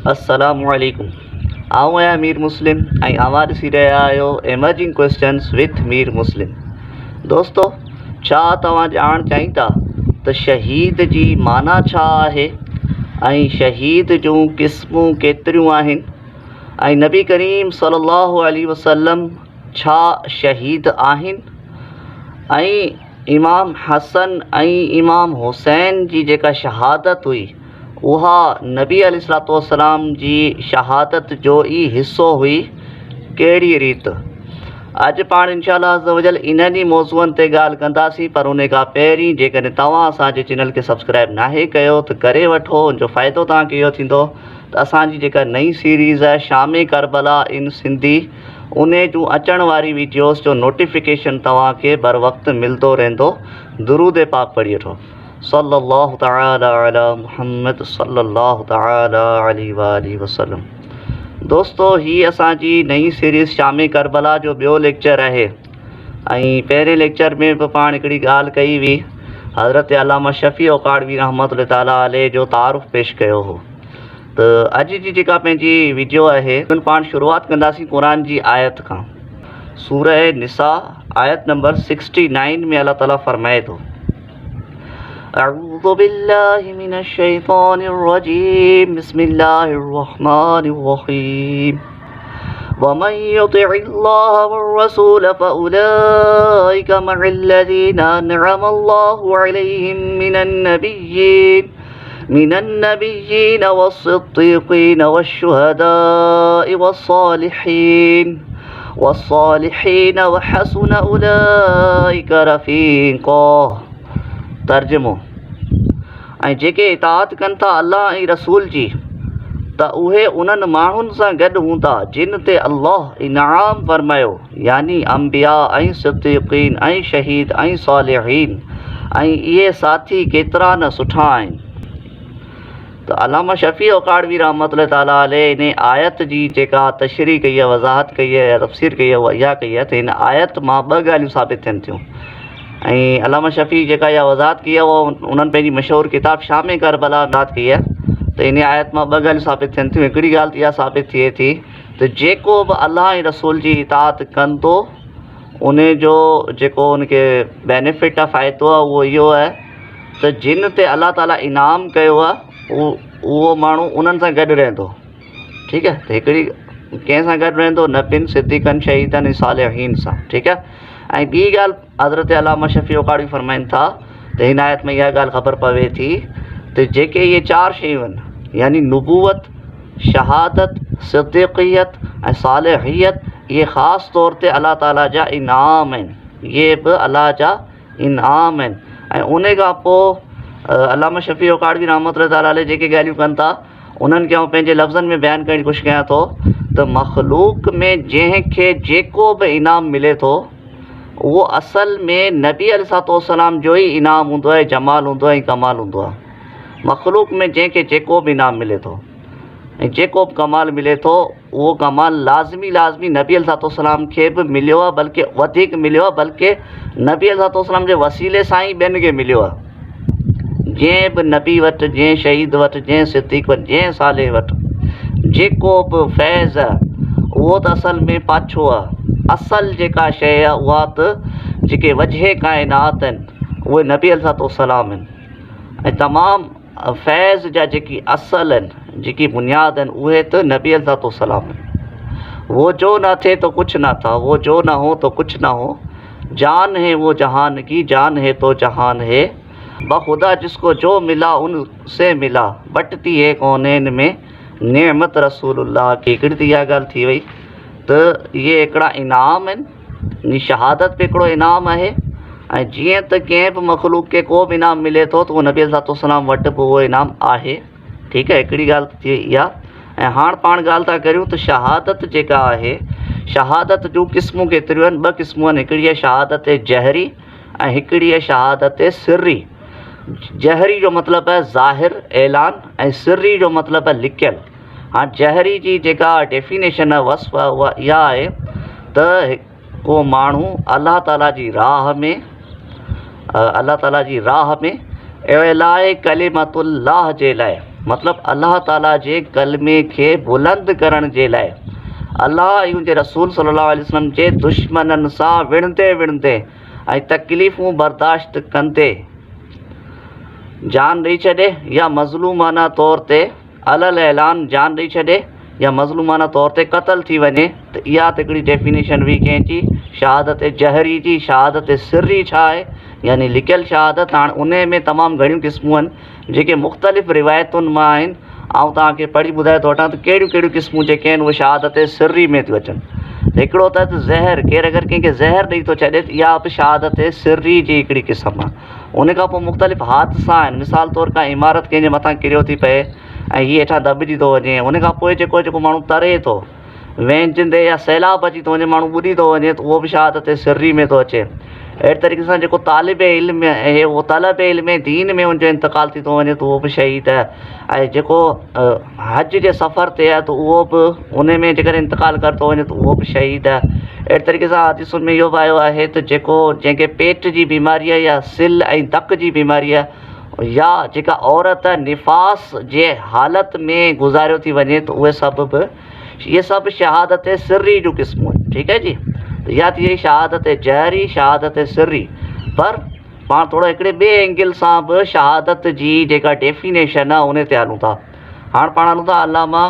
अस्सलामुअलैकुम। आऊं आहियां मीर मुस्लिम ऐं आवाज़ ॾिसी रहिया आहियो एमर्जिंग क्वेश्चन्स विथ मीर मुस्लिम। दोस्तो, छा तव्हां ॼाणणु चाहींदा त शहीद जी माना छा आहे ऐं शहीद जूं क़िस्मूं केतिरियूं आहिनि ऐं नबी करीम सल्लल्लाहु अलैहि वसल्लम छा शहीद आहिनि ऐं इमाम हसन ऐं इमाम हुसैन जी जेका शहादत हुई उहा नबी अलैहिस्सलाम जी शहादत जो ई हिस्सो हुई कहिड़ी रीति। अॼु पाण इंशाअल्लाह अज़्ज़ व जल इन्हनि ई मौज़ूअनि ते ॻाल्हि कंदासीं, पर उन खां पहिरीं जेकॾहिं तव्हां असांजे चैनल खे सब्सक्राइब नाहे कयो त करे वठो। उनजो फ़ाइदो तव्हांखे इहो थींदो त असांजी जेका नई सीरीज़ आहे शामे करबला इन सिंधी, उन जूं अचण वारी वीडियोज़ जो नोटिफिकेशन तव्हांखे बर वक़्तु मिलंदो रहंदो। दुरूद पाक पढ़ी वठो। सल्लल्लाहु तआला अला मुहम्मद सल्लल्लाहु तआला अलैहि वसल्लम। दोस्तो, ही असांजी नई सीरीज़ शामे करबला जो ॿियो लेक्चर आहे ऐं पहिरें लेक्चर में बि पाण हिकिड़ी ॻाल्हि कई हुई, हज़रत अल्लामा शफ़ी औकाड़वी रहमतुल्लाह ताला अलैह जो तारुफ़ पेश कयो हो। त अॼु जी जेका पंहिंजी वीडियो आहे उन पाण शुरूआति कंदासीं क़ुरान जी आयत खां। सूरह निसा आयत नंबर 69 में अल्लाह ताला फ़रमाए थो, अऊज़ु बिल्लाहि मिनश शैतानिर रजीम, बिस्मिल्लाहिर रहमानिर रहीम, वमन युतिइल्लाह वररसूल फउलाइका मअल्लज़ीना अनअमल्लाहु अलैहिम मिनन नबिय्यीन वस्सिद्दीक़ीन वश्शुहदाइ वस्सालिहीन वहसुन उलाइका रफ़ीक़ा। तर्जुमो, ऐं जेके इताअत कनि था अल्लाह ऐं रसूल जी त उहे उन्हनि माण्हुनि सां गॾु हूंदा जिन ते अल्लाह इनाम फरमायो, यानी अंबिया ऐं सिद्दीक़ीन ऐं शहीद ऐं सालिहीन, ऐं इहे साथी केतिरा न सुठा आहिनि। त अल्लामा शफ़ी औकाड़वी रहमतुल्लाह ताला अलैह इन आयत जी जेका तशरीह कई आहे, वज़ाहत कई आहे या तफ़सीर कई आहे, उहा इहा कई आहे त हिन आयत मां ॿ ॻाल्हियूं साबित थियनि थियूं। ऐं अल्लामा शफ़ी जेका इहा वज़ाहत कई आहे उहा उन्हनि पंहिंजी मशहूरु किताब शामे करबला वज़ाहत कई आहे त इन आयत मां ॿ ॻाल्हियूं साबित थियनि थियूं। हिकिड़ी ॻाल्हि त इहा साबित थिए थी त जेको बि अल्लाह ऐं रसूल जी इताअत कंदो उन जो जेको उनखे बेनिफिट आहे, फ़ाइदो आहे, उहो इहो आहे त जिन ते अल्लाह ताला इनाम कयो आहे उहो माण्हू उन्हनि सां गॾु रहंदो। ठीकु आहे, त हिकिड़ी कंहिं सां गॾु रहंदो, नबियुनि, सिद्दीक़नि, शहीदनि ऐं सालिहीन सां। ठीकु आहे। ऐं ॿी ॻाल्हि हज़रत अल्लामा शफ़ी औकाड़वी फरमाइनि था त हिन आयत में इहा ॻाल्हि ख़बर पवे थी त जेके इहे चारि शयूं आहिनि, यानी नुबूवत, शहादत, सिद्दीक़ियत ऐं सालिहियत, इहे ख़ासि तौर ते अल्लाह ताला जा इनाम आहिनि। इहे बि अल्लाह जा इनाम आहिनि। ऐं उन खां पोइ अल्लामा शफ़ी औकाड़वी रहमतुल्लाह ताला अलैह जेके ॻाल्हियूं कनि था उन्हनि खे पंहिंजे लफ़्ज़नि में बयानु करण जी कोशिशि कयां थो त मख़लूक़ में जंहिंखे जेको बि इनाम मिले थो उहो असल में नबी अलैहिस्सलाम जो ई इनाम हूंदो आहे, जमाल हूंदो आहे ऐं कमाल हूंदो आहे। मख़लूक़ में जंहिंखे जेको बि इनाम मिले थो ऐं जेको बि कमाल मिले थो उहो कमाल लाज़मी नबी अलैहिस्सलाम खे बि मिलियो आहे, बल्कि वधीक मिलियो आहे, बल्कि नबी अलैहिस्सलाम जे वसीले सां ई ॿियनि खे मिलियो आहे। जंहिं बि नबी वटि, जंहिं शहीद वटि, जंहिं सिद्दीक़ वटि, जंहिं सालिह वटि जेको बि फैज़ आहे उहो त असल में पाछो आहे। असल जेका शइ आहे उहा त जेके वजह काइनात आहिनि उहे नबी अलैहिस्सलाम आहिनि ऐं तमामु फैज़ जा जेकी असल आहिनि, जेकी बुनियाद आहिनि, उहे त नबी अलैहिस्सलाम आहिनि। वो जो न थे तो कुछ ना था, वो जो ना हो तो कुछ ना हो, जान है वो जहान की, जान है तो जहान है, बखुदा जिसको जो मिला उनसे मिला, बटती है कौनैन में नेमत रसूलुल्लाह की। हिकिड़ी त इहा ॻाल्हि थी वई त इहे हिकिड़ा इनाम आहिनि। शहादत बि हिकिड़ो इनाम आहे ऐं जीअं त कंहिं बि मख़लूक़ खे को बि इनाम मिले थो त उहो नबी अलैहिस्सलाम वटि बि उहो इनाम आहे। ठीकु आहे, हिकिड़ी ॻाल्हि थी इहा। ऐं हाणे पाण ॻाल्हि था करियूं त शहादत जेका आहे, शहादत जूं क़िस्मूं केतिरियूं आहिनि? ॿ क़िस्मूं आहिनि। हिकिड़ी आहे शहादत जहरी ऐं हिकिड़ी आहे शहादत सिर्री। जहरी जो मतिलबु आहे ज़ाहिर ऐलान ऐं सिर्री जो मतिलबु आहे लिकियल। हाँ, जहरी जी जेका डेफिनेशन आहे, वस्फ़ आहे, उहा इहा आहे त को माण्हू अल्लाह ताला जी राह में एलाए कलिमतुल्लाह जे लाइ मतिलबु अल्लाह ताला जे कलमे खे बुलंद करण जे लाइ अल्लाह ऐं उनजे रसूल सल्लल्लाहु अलैहि वसल्लम जे दुश्मननि सां विढ़ंदे विढ़ंदे ऐं तकलीफ़ूं बर्दाश्त कंदे जान ॾेई छॾे या मज़लूमाना तौर ते अलल ऐलान जान ॾेई छॾे या मज़लूमाना तौर ते क़तल थी वञे, त इहा त हिकिड़ी डेफिनेशन हुई कंहिंजी शहादत जहरी जी। शहादत सिर्री छा आहे, यानी लिकियल शहादत। हाणे उन में तमामु घणियूं क़िस्मूं आहिनि जेके मुख़्तलिफ़ रिवायतुनि मां आहिनि। ऐं तव्हांखे पढ़ी ॿुधाए थो वठां त कहिड़ियूं कहिड़ियूं क़िस्मूं जेके आहिनि उहे शहादत सिर्री में थियूं अचनि। हिकिड़ो त ज़हर, केरु अगरि कंहिंखे ज़हर ॾेई थो छॾे त इहा बि शहादत सिर्री जी हिकिड़ी क़िस्म आहे। उन खां पोइ मुख़्तलिफ़ हादसा आहिनि, मिसाल तौर खां इमारत कंहिंजे मथां किरियो थी पए ऐं हीअ हेठां दॿिजी थो वञे। उन खां पोइ जेको माण्हू तरे थो वेंझंदे या सैलाब अची थो वञे, माण्हू ॿुॾी थो वञे, त उहो बि शहादत सिर्री में थो अचे। अहिड़े तरीक़े सां जेको तालिब इल्म आहे उहो तलब इल्म दीन में उनजो इंतकाल थी थो वञे, त उहो बि शहीद आहे। ऐं जेको हज जे सफ़र ते आहे त उहो बि उन में जेकर इंतकाल कर थो वञे त उहो बि शहीद आहे। अहिड़े तरीक़े सां हदीसुनि में इहो बि आयो आहे त जंहिंखे पेट जी बीमारी आहे या सिल ऐं धक जी बीमारी आहे, या जेका औरत निफ़ास जे हालत में गुज़ारियो थी वञे, त उहे सभु बि इहे सभु शहादत सिर्री जूं क़िस्मूं आहिनि। ठीकु आहे जी। त इहा थी वई शहादत जहरी, शहादत सिर्री। पर पाण थोरो हिकिड़े ॿिए एंगल सां बि शहादत जी जेका डेफिनेशन आहे उन ते हलूं था। हाणे पाण हलूं था अल्लामा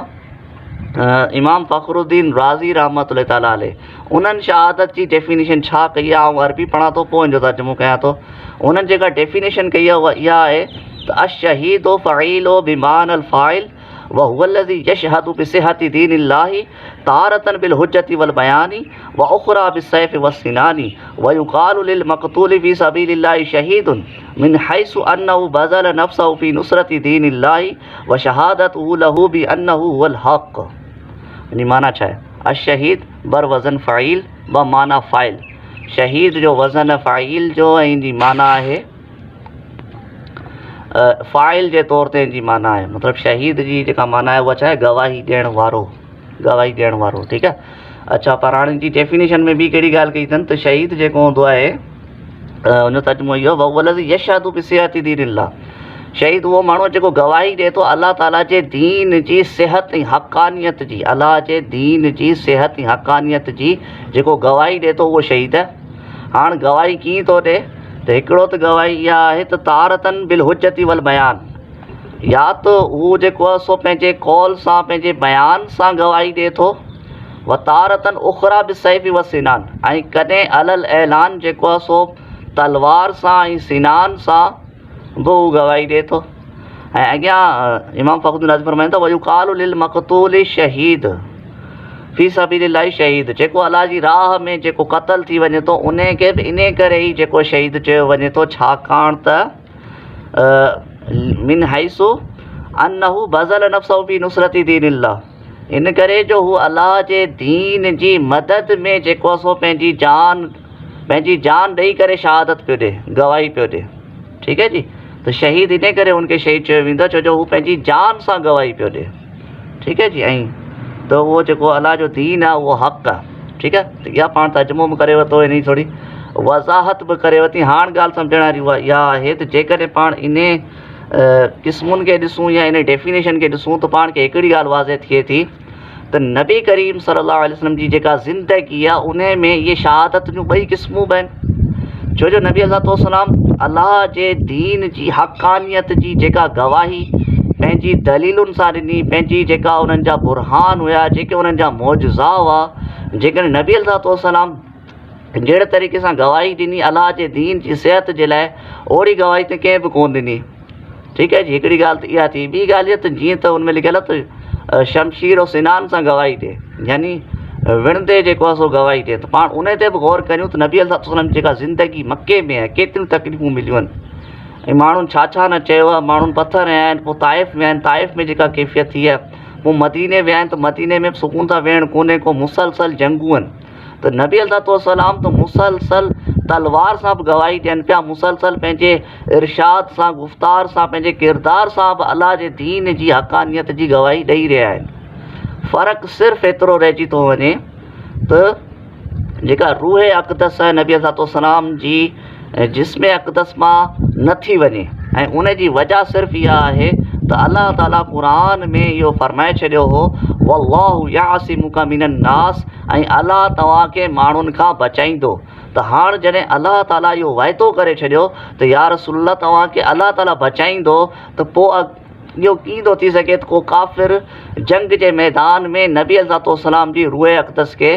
इमाम फ़खरुद्दीन राज़ी रहमतुल्लाह ताला अलैह। उन्हनि शहादत जी डेफिनेशन छा कई आहे, ऐं अरबी पढ़ां थो पोइ हिनजो तर्जुमो कयां थो। उन्हनि जेका डेफिनेशन कई आहे उहा इहा आहे त अशहीदो फ़ईलो बिमान अल फ़ाइल व हुवल्लज़ी यशहदु बिसिहति दीनिल्लाहि तारतन बिल हुज्जति वल बयानी व उखरा बिस्सैफ़ि वस्सिनानी व युक़ालु लिल मक़तूलि फ़ी सबीलिल्लाहि शहीदुन मिन हैसु अन्नहु बज़ल नफ़्सहु फ़ी नुसरति दीनिल्लाहि व शहादतहु लहु बि अन्नहु हुवल हक़। यानी माना छा आहे, अशहीद बर वज़न फ़ाइल व माना फ़ाइल। शहीद जो वज़न फ़ाइल जो ऐं जी माना आहे फ़ाइल जे तौर ते जी माना आहे। मतिलबु शहीद जी जेका माना आहे उहा छा आहे, गवाही ॾियण वारो, गवाही ॾियण वारो। ठीकु आहे। अच्छा, पर हाणे जी डेफिनेशन में ॿी कहिड़ी ॻाल्हि कई अथनि त शहीद जेको हूंदो आहे हुन तर्जुमो इहो वल्लज़ी यशहदु बिसिहति दीनिल्लाह। शहीद उहो माण्हू जेको गवाही ॾिए थो अलाह ताला जे दीन जी सिहत ऐं हक़ानियत जी, अलाह जे दीन जी सिहत ऐं हक़ानियत जी जेको गवाही ॾिए थो उहो शहीद आहे। हाणे गवाही कीअं थो ॾिए, त हिकिड़ो त गवाही इहा आहे त तारतन बिल हुज्जति वल बयान, या त उहो जेको आहे सो पंहिंजे कौल सां पंहिंजे बयान सां गवाही ॾिए थो, व तारतन उखरा बिस्सैफ़ि व सिनान, ऐं कॾहिं अलल ऐलान जेको आहे सो तलवार सां ऐं सिनान सां बि उहो गवाही ॾिए थो। ऐं अॻियां इमाम फ़खरुद्दीन राज़ी फरमाइनि था वयुक़ालु लिल मक़तूल शहीद फ़ी सबीलिल्लाहि शहीद, जेको अलाह जी राह में जेको क़तल थी वञे थो उन खे बि इन करे ई जेको शहीद चयो वञे थो, छाकाणि त मिन हैसु अन्नहु बज़ल नफ़्सहु फ़ी नुसरति दीनिल्लाह, इन करे जो हू अलाह जे दीन जी मदद में जेको आहे सो पंहिंजी जान ॾेई करे शहादत पियो ॾिए, गवाही पियो ॾिए। ठीकु आहे जी। त शहीद इन करे हुनखे शहीद चयो वेंदो छो जो हू पंहिंजी जान सां गवाही पियो ॾिए। ठीकु आहे जी। ऐं त उहो जेको अलाह जो दीन आहे उहो हक़ आहे। ठीकु आहे। त इहा पाण तर्जुमो बि करे वरितो, इन जी थोरी वज़ाहत बि करे वरिती। हाणे ॻाल्हि सम्झण वारी उहा इहा आहे त जेकॾहिं पाण इन क़िस्मुनि खे ॾिसूं या इन डेफिनेशन खे ॾिसूं त पाण खे हिकिड़ी ॻाल्हि वाज़े थिए थी त नबी करीम सल्लल्लाहु अलैहि वसल्लम जी जेका ज़िंदगी आहे उन में इहे शहादत जूं ॿई क़िस्मूं बि आहिनि। छो जो नबी अलैहिस्सलाम अलाह जे दीन जी हक़ानियत जी जेका गवाही पंहिंजी दलीलुनि सां ॾिनी, पंहिंजी जेका उन्हनि जा बुरहान हुया, जेके उन्हनि जा मौजज़ा हुआ, जेकॾहिं नबी अलैहिस्सलाम जहिड़े तरीक़े सां गवाही ॾिनी अलाह जे दीन जी सिहत जे लाइ, ओड़ी गवाही त कंहिं बि कोन ॾिनी। ठीकु आहे जी। हिकिड़ी ॻाल्हि त इहा थी। ॿी ॻाल्हि इहा त जीअं त हुन में लिखियलु आहे त शमशीर और सिनान सां गवाही ॾिए, यानी विढ़ंदे जेको आहे सो गवाही ॾिए। त पाण उन ते बि गौर करियूं त नबी अलैहिस्सलाम जी जेका ज़िंदगी मके में आहे केतिरियूं तकलीफ़ूं मिलियूं आहिनि ऐं माण्हुनि छा न चयो आहे। माण्हुनि पथर विया आहिनि, पोइ ताइफ़ विया आहिनि, ताइफ़ में जेका कैफ़ियत थी आहे, पोइ मदीने विया आहिनि त मदीने में बि सुकून था वेहण कोन्हे को, मुसलसल जंगूं आहिनि। त नबी अलैहिस्सलाम त मुसलसल तलवार सां बि गवाही ॾियनि पिया, मुसलसल पंहिंजे इरशाद सां, गुफ़्तार सां, पंहिंजे किरदार सां बि अलाह जे दीन जी हक़ानियत जी गवाही ॾेई रहिया आहिनि। फ़र्क़ु सिर्फ़ु एतिरो रहिजी थो वञे त जेका रूह अक़दस आहे नबी अलैहिस्सलाम जी जिस्म अक़दस मां न थी वञे, ऐं उन जी वजह सिर्फ़ु इहा आहे त अल्लाह ताला क़ुरान में इहो फरमाए छॾियो हो वल्लाहु यासिमुका मिनन नास, ऐं अल्लाह तव्हांखे माण्हुनि खां बचाईंदो। त हाणे जॾहिं अल्लाह ताला इहो वाइदो करे छॾियो त या रसूलल्लाह तव्हांखे अल्लाह ताला बचाईंदो, त पोइ इहो कीअं थो थी सघे त को काफ़िर जंग जे मैदान में नबी अलैहिस्सलाम जी रूह अक़दस खे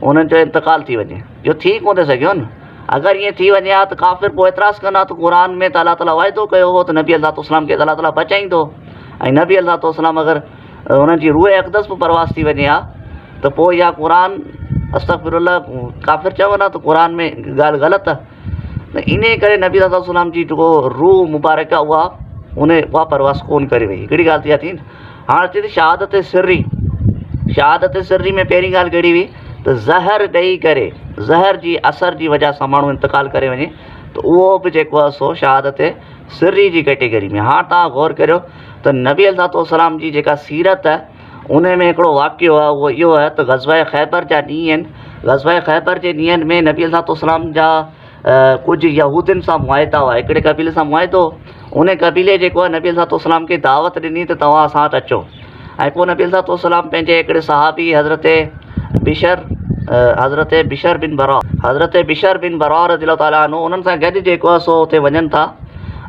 उन्हनि जो इंतकाल थी वञे? इहो थी कोन थो सघियो न। अगरि ईअं थी वञे हा त काफ़िर पोइ एतिराज़ु कंदा त क़ुर में त अल्लाह ताला वाइदो कयो हो त नबी अलैहिस्सलाम खे अल्लाह ताला बचाईंदो, ऐं नबी अलैहिस्सलाम अगरि उन्हनि जी रूह अक़दस बि परवास थी वञे हा त पोइ इहा क़ुर अस्तग़फिरुल्लाह काफ़िर चवंदा त क़ुर में ॻाल्हि ग़लति आहे। त इन करे नबी अलैहिस्सलाम जी जेको रूह मुबारक आहे उहा परवास कोन करे वई। हिकिड़ी ॻाल्हि थी थी हाणे अचे थी शहादत सिर्री। शहादत सिर्री में पहिरीं ॻाल्हि कहिड़ी हुई त ज़हर ॾेई करे, ज़हर जी असर जी वजह सां माण्हू इंतकाल करे वञे त उहो बि जेको आहे सो शहादत सिर्री जी कैटेगरी में। हाणे तव्हां गौर करियो त नबी अलैहिस्सलाम जी जेका सीरत आहे उन में हिकिड़ो वाक़ियो आहे, उहो इहो आहे त ग़ज़वा ख़ैबर जा ॾींहं आहिनि। ग़ज़वा ख़ैबर जे ॾींहंनि में नबी अलैहिस्सलाम जा कुझु यहूदियुनि सां मुआहिदा हुआ, हिकिड़े क़बीले सां मुआहिदो। उन क़बीले जेको आहे नबी अलैहिस्सलाम खे दावत ॾिनी त तव्हां असां वटि अचो। ऐं पोइ नबी अलैहिस्सलाम पंहिंजे हिकिड़े सहाबी हज़रत बिशर बिन बरा रज़ियल्लाहु ताला अन्हु उन्हनि सां गॾु जेको आहे सो हुते वञनि था।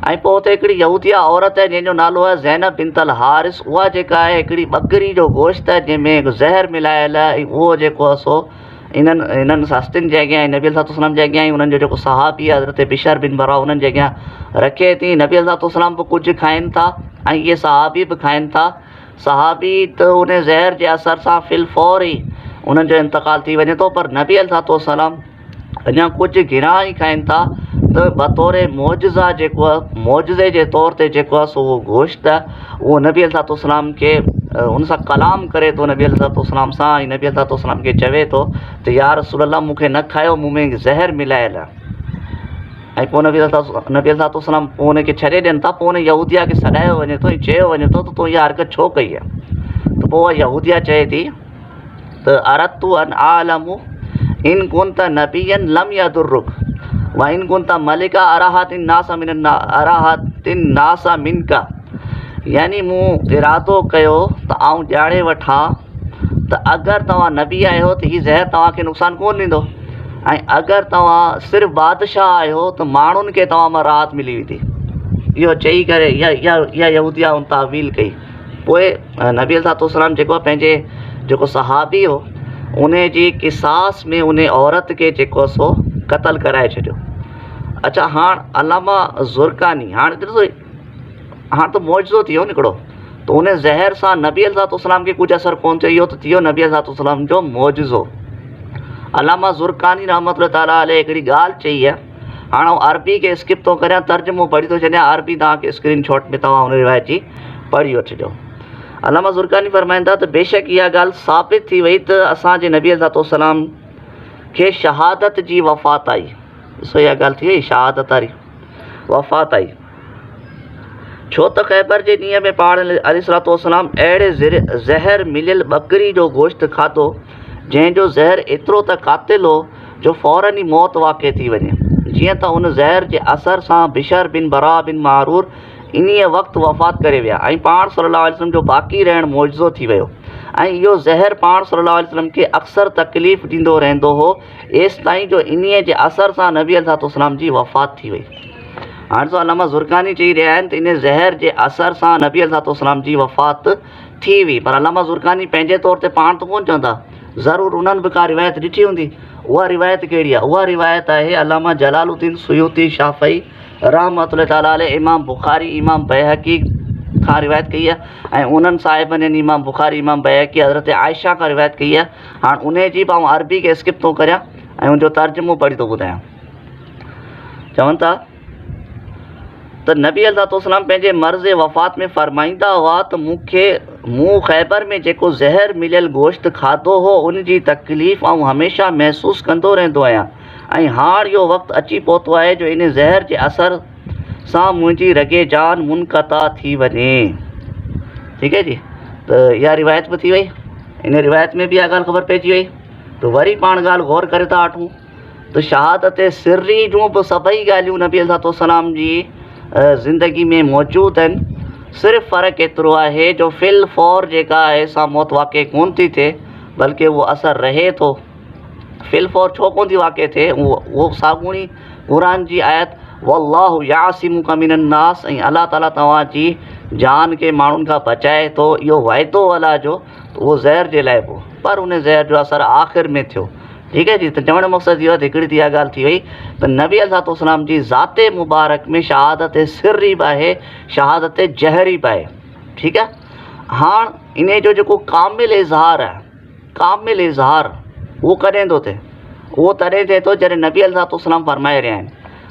ऐं पोइ हुते हिकिड़ी यहूदिया औरत आहे जंहिंजो नालो आहे ज़ैनब बिनतल हारिस। उहा जेका आहे हिकिड़ी ॿकरी जो गोश्त आहे जंहिंमें ज़हर मिलायल आहे, ऐं उहो जेको आहे सो इन्हनि सस्तियुनि जे अॻियां, नबी अलैहिस्सलाम जे अॻियां, उन्हनि जो जेको सहाबी आहे हज़रत बिशर बिन बरा उन्हनि जे अॻियां रखे थी। नबी अलैहिस्सलाम बि कुझु खाइनि था ऐं इहे सहाबी बि खाइनि था। सहाबी त उन ज़हर जे असर सां फिल फौर ई उन्हनि जो इंतकाल थी वञे थो, पर नबी अलैहिस्सलाम अञा कुझु गिराह ई खाइनि था त बतौर मौजज़ा जेको आहे, मौजज़े जे तौर ते जेको आहे सो उहो गोश्त आहे उहो नबी अलैहिस्सलाम खे उन सां कलाम करे थो नबी अलैहिस्सलाम सां, ऐं नबी अलैहिस्सलाम खे चवे थो त या रसूलल्लाह मूंखे न खायो, मूं में ज़हर मिलायल आहे। ऐं पोइ नबी अलैहिस्सलाम पोइ उनखे छॾे ॾियनि था। पोइ उन यहूदिया खे सॾायो वञे थो ऐं चयो वञे थो त तूं इहा हरकत छो कई आहे? त पोइ उहा यहूदिया चए थी त अरदतु अन आलमु इन कुंत नबियन लम यदुर्रुक व इन कुंत मलिका अराहतिन नासा मिनका। यानी मूं इरादो कयो त आउं ॼाणे वठां त अगरि तव्हां नबी आहियो त हीउ ज़हर तव्हांखे नुक़सानु कोन ॾींदो, ऐं अगरि तव्हां सिर्फ़ु बादशाह आहियो त माण्हुनि खे तव्हां मां राहत मिली वेंदी। इहो चई करे इहा यहूदिया उन तावील कई। पोइ नबी अलैहिस्सलाम जेको आहे पंहिंजे जेको सहाबी हो उन जी क़िसास में उन औरत खे जेको सो क़तल कराए छॾियो। अच्छा, हाणे अलामा ज़ुरकानी, हाणे त मौजज़ो थी वियो हिकिड़ो, त उन ज़हर सां नबी अलैहिस्सलाम खे कुझु असरु कोन थियो। इहो त थी वियो नबी अलैहिस्सलाम जो मौजज़ो। अलामा ज़ुरकानी रहमतुल्लाह ताला अलैह हिकिड़ी ॻाल्हि चई आहे। हाणे आउं अरबी खे स्किप थो करियां, तर्जुमो पढ़ी थो छॾियां। अरबी तव्हांखे स्क्रीन शॉट में तव्हां हुन रिवायत जी पढ़ी वठिजो। अलामा ज़ुरकानी फरमाईंदा त बेशक इहा ॻाल्हि साबित थी वई त असांजे नबी अलैहिस्सलाम खे शहादत जी वफ़ात आई। ॾिसो इहा ॻाल्हि थी वई, शहादत वारी वफ़ात आई। छो त ख़ैबर जे ॾींहं में पाण अलैहिस्सलाम अहिड़े ज़हर मिलियल ॿकरी जो गोश्त खाधो जंहिंजो ज़हर एतिरो त क़ातिल हो जो फ़ौरन ई मौत वाक़िअ थी वञे। जीअं त उन ज़हर जे असर सां बिशर बिन बरा बिन मारूर इन्हीअ वक़्तु वफ़ात करे विया, ऐं पाण सल्लल्लाहु अलैहि वसल्लम जो बाक़ी रहणु मौजज़ो थी वियो। ऐं इहो ज़हर पाण सल्लल्लाहु अलैहि वसल्लम खे अक्सर तकलीफ़ ॾींदो रहंदो हो, एसि ताईं जो इन्हीअ जे असर सां नबी अलैहिस्सलाम जी वफ़ात थी वई। हाणे तो अलामा ज़ुरकानी चई रहिया आहिनि त इन ज़हर जे असर सां नबी अलैहिस्सलाम जी वफ़ात थी हुई, पर अलामा ज़ुरकानी पंहिंजे तौर ते पाण त कोन चवंदा, ज़रूरु उन्हनि बि का रिवायत ॾिठी हूंदी। उहा रिवायत कहिड़ी आहे? उहा रिवायत आहे अलामा जलालुद्दीन सुयूती शाफ़ई रहमतुल्लाह ताला अलैह, इमाम बुख़ारी, इमाम बैहक़ी खां रिवायत कई आहे, ऐं उन्हनि साहिबनि यानी इमाम बुख़ारी, इमाम बैहक़ी, हज़रत आयशा खां रिवायत कई आहे। हाणे उन जी बि आउं अरबी खे स्किप थो करियां ऐं उनजो तर्जुमो पढ़ी थो ॿुधायां। चवनि था त नबी अलैहिस्सलाम पंहिंजे मर्ज़ वफ़ात में फ़रमाईंदा हुआ त मूं ख़ैबर में जेको ज़हर मिलियल गोश्त खाधो हो उन जी तकलीफ़ आउं हमेशह महसूसु कंदो रहंदो आहियां, ऐं हाणे इहो वक़्तु अची पहुतो आहे जो इन ज़हर जे असर सां मुंहिंजी रगे जान मुनक़ता थी वञे। ठीकु आहे जी, त इहा रिवायत बि थी वई। इन रिवायत में बि इहा ॻाल्हि ख़बर पइजी वई। त वरी पाण ॻाल्हि गौर करे था वठूं त शहादत सिर्री जूं बि सभई ॻाल्हियूं नबी अलैहिस्सलाम जी ज़िंदगी में मौजूदु आहिनि। सिर्फ़ु फ़र्क़ु एतिरो आहे जो फ़िल फ़ौर जेका आहे सा मौत वाक़ई कोन थी थिए, बल्कि उहो असरु रहे थो। फ़िल फ़ौर छो कोन थी वाक़ई थिए? उहो साॻूणी क़ुरान जी आयत वल्लाहु यासिमुका मिनन्नास, ऐं अलाह ताला तव्हांजी जान खे माण्हुनि खां बचाए थो, इहो वाइदो अलाह जो, उहो ज़हर जे लाइ हो, पर उन ज़हर जो असरु आख़िर में थियो। ठीकु है जी। त चवण जो मक़सदु इहो आहे त हिकिड़ी त इहा ॻाल्हि थी वई त नबी अलैहिस्सलाम जी ज़ाते मुबारक में शहादत सिर्री बि आहे, शहादत जहरी बि आहे। ठीकु आहे। हाणे इन जो जेको कामिल इज़हार आहे, कामिल इज़हार उहो कॾहिं थो थिए? उहो तॾहिं थिए थो जॾहिं नबी अलैहिस्सलाम फरमाए रहिया आहिनि।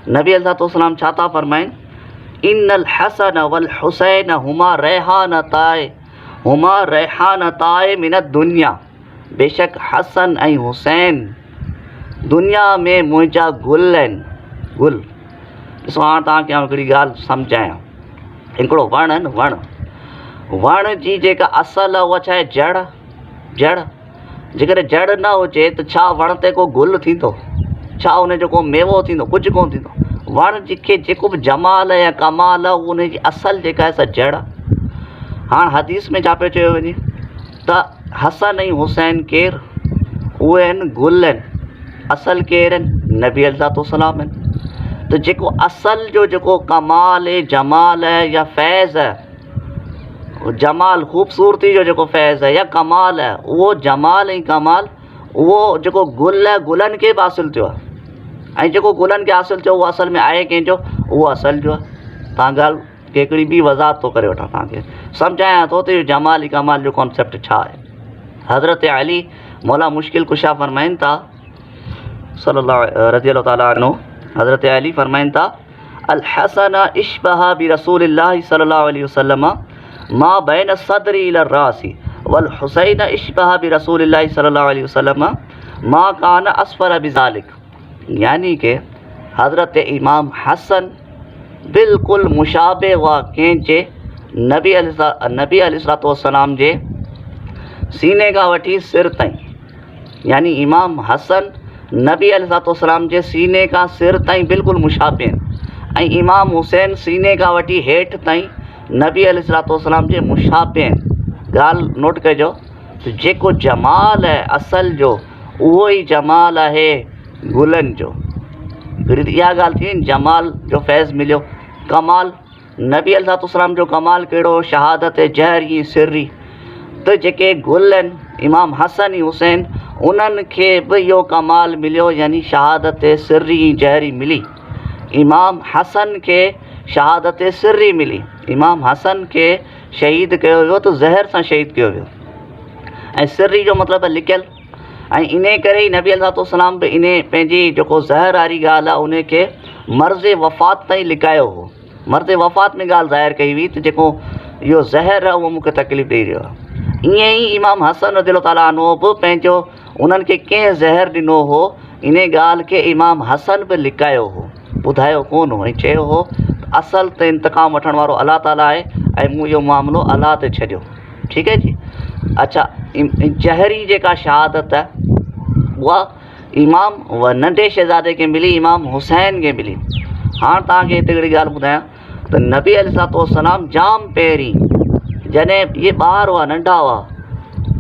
नबी अलैहिस्सलाम छा था फरमाइनि? इन्नल हसन वल हुसैन हुमा रैहानताए मिनद दुनिया, बेशक हसन ऐं हुसैन दुनिया में मुंहिंजा गुल आहिनि। गुल ॾिसो, हाणे तव्हांखे आउं हिकिड़ी ॻाल्हि सम्झायां। हिकिड़ो वणु आहे न, वण जी जेका असुलु आहे उहा छा आहे? जड़। जेकॾहिं जड़ न हुजे त छा वण ते को गुल थींदो? छा उन जो को मेवो थींदो? कुझु कोन थींदो। वण खे जेको बि जमाल या कमाल आहे उन जी असुलु जेका आहे सा जड़। हाणे हदीस में छा पियो चयो वञे त हसन ऐं हुसैन केरु? उहे आहिनि गुल आहिनि। असुलु केरु आहिनि? नबी अलैहिस्सलाम आहिनि। त जेको असुलु जो जेको कमाल आहे, जमाल आहे या फैज़ आहे, जमाल ख़ूबसूरती जो जेको फैज़ आहे या कमाल आहे, उहो जमाल ऐं कमाल उहो जेको गुल आहे, गुलनि खे बि हासिलु थियो आहे। ऐं जेको गुलनि खे हासिलु थियो उहो असल में आहे कंहिंजो? उहो असुलु जो आहे। तव्हां ॻाल्हि हिकिड़ी ॿी वज़ाहत थो करे वठां, तव्हांखे सम्झायां थो त इहो जमाल ऐं कमाल जो कॉन्सेप्ट छा आहे। हज़रत अली मौला मुश्किल कुशा फरमाइनि था सल्लल्लाहु रज़ियल्लाहु ताला अन्हु, हज़रत अली फरमाइनि था अल हसन इश्बहा बि रसूलिल्लाह सल्लल्लाहु अलैहि वसल्लम मा बैन सदरी इला रासी वल हुसैन इश्बहा बि रसूलिल्लाह सल्लल्लाहु अलैहि वसल्लम मा कान असफर बिज़ालिक। यानी कि हज़रत इमाम हसन बिल्कुलु मुशाबे हुआ कंहिंजे? नबी अलैहिस्सलाम जे सीने खां वठी सिर ताईं। यानी इमाम हसन नबी अलैहिस्सलाम जे सीने खां सिर ताईं बिल्कुलु मुशाबे आहिनि, ऐं इमाम हुसैन सीने खां वठी हेठि ताईं नबी अलैहिस्सलाम जे मुशाबे आहिनि। ॻाल्हि नोट कजो त जेको जमाल आहे असुल जो, उहो ई जमाल आहे गुलनि जो। हिकिड़ी त इहा ॻाल्हि थी वई, जमाल जो फैज़ मिलियो। कमाल नबी अलैहिस्सलाम जो कमाल कहिड़ो? शहादत जहरी सिर्री। त जेके गुल आहिनि इमाम हसन ऐं हुसैन, उन्हनि खे बि इहो कमाल मिलियो, यानी शहादत सिर्री ऐं जहरी मिली। इमाम हसन खे शहादत सिर्री मिली। इमाम हसन खे शहीद कयो वियो त ज़हर सां शहीद कयो वियो, ऐं सिर्री जो मतिलबु आहे लिकियलु। ऐं इन करे ई नबी अलैहिस्सलाम बि इन पंहिंजी जेको ज़हर वारी ॻाल्हि आहे उन खे मर्ज़ वफ़ात ताईं लिकायो हो। मर्ज़ वफ़ात में ॻाल्हि ज़ाहिर कई हुई त जेको इहो ज़हर आहे उहो मूंखे तकलीफ़ ॾेई रहियो आहे। ईअं ई इमाम हसन रज़ियल्लाहु ताला अन्हु बि पंहिंजो उन्हनि खे कंहिं ज़हर ॾिनो हो, इन ॻाल्हि खे इमाम हसन बि लिकायो हो, ॿुधायो कोन हो, ऐं चयो हो असुल त इंतक़ाम वठण वारो अलाह ताला आहे ऐं मूं इहो मामिलो अलाह ते छॾियो। ठीकु है जी। अच्छा, जहरी जेका शहादत आहे उहा इमाम नंढे शहज़ादे खे मिली, इमाम हुसैन खे मिली। हाणे तव्हांखे हिते हिकिड़ी ॻाल्हि ॿुधायां त नबी अलैहिस्सलाम जाम पहिरीं जॾहिं इहे ॿार हुआ, नंढा हुआ,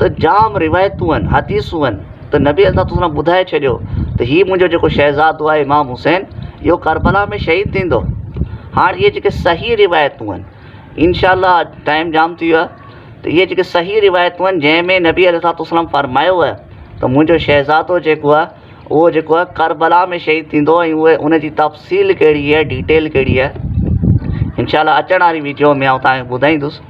त जाम रिवायतूं आहिनि, हदीसूं आहिनि, त नबी अलैहिस्सलाम ॿुधाए छॾियो त हीउ मुंहिंजो जेको शहज़ादो आहे इमाम हुसैन, इहो करबला में शहीद थींदो। हाणे इहे जेके सही रिवायतूं आहिनि, इंशाअल्लाह टाइम जाम थी वियो आहे, त इहे जेके सही रिवायतूं आहिनि जंहिंमें नबी अलैहिस्सलाम फरमायो आहे त मुंहिंजो शहज़ादो जेको आहे उहो जेको आहे करबला में शहीद थींदो, ऐं उहे उन जी तफ़सील कहिड़ी आहे, डिटेल कहिड़ी आहे, इंशाअल्लाह अचण वारी वीडियो में आउं तव्हांखे ॿुधाईंदुसि।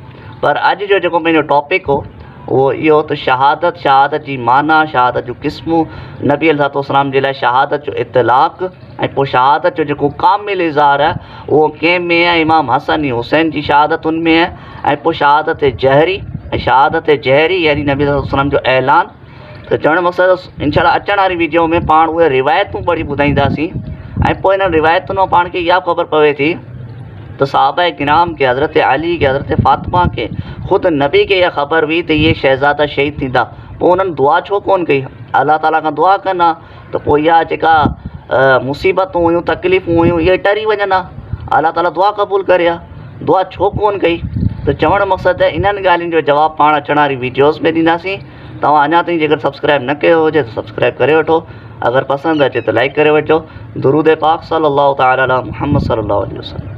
पर अॼु जो जेको पंहिंजो टॉपिक हो उहो इहो त शहादत जी माना, शहादत जूं क़िस्मूं, नबी अलैहिस्सलाम जे लाइ शहादत जो इतलाक़, ऐं पोइ शहादत जो जेको कामिल इज़हार आहे उहो कंहिं में आहे? इमाम हसन ऐं हुसैन जी शहादत उन में आहे, ऐं पोइ शहादत जहरी, ऐं शहादत जहरी यानी नबी अलैहिस्सलाम जो ऐलान। त चवण जो मक़सदु इंशाअल्लाह अचण वारी वीडियो में पाण उहे रिवायतूं पढ़ी ॿुधाईंदासीं, ऐं पोइ हिन रिवायतुनि मां पाण खे इहा ख़बर पवे थी त सहाबा किराम खे, हज़रत अली खे, हज़रत फ़ातिमा खे, ख़ुदि नबी खे इहा ख़बर हुई त इहे शहज़ादा शहीद थींदा, पोइ उन्हनि दुआ छो कोन कई? अलाह ताला खां दुआ कनि हा त पोइ इहा जेका मुसीबतूं हुयूं, तकलीफ़ूं हुयूं, इहे टरी वञनि हा, अलाह ताला दुआ क़बूल करे हा। दुआ छो कोन कई? तो चवण मक़सदु आहे इन्हनि ॻाल्हियुनि जो जवाबु पाण अचण वारी वीडियोज़ में ॾींदासीं। तव्हां अञा ताईं जेकर सब्सक्राइब न कयो हुजे त सब्सक्राइब करे वठो, अगरि पसंदि अचे त लाइक करे वठो। दुरूद पाक सल्लल्लाहु तआला अला मुहम्मद सल्लल्लाहु अलैहि वसल्लम।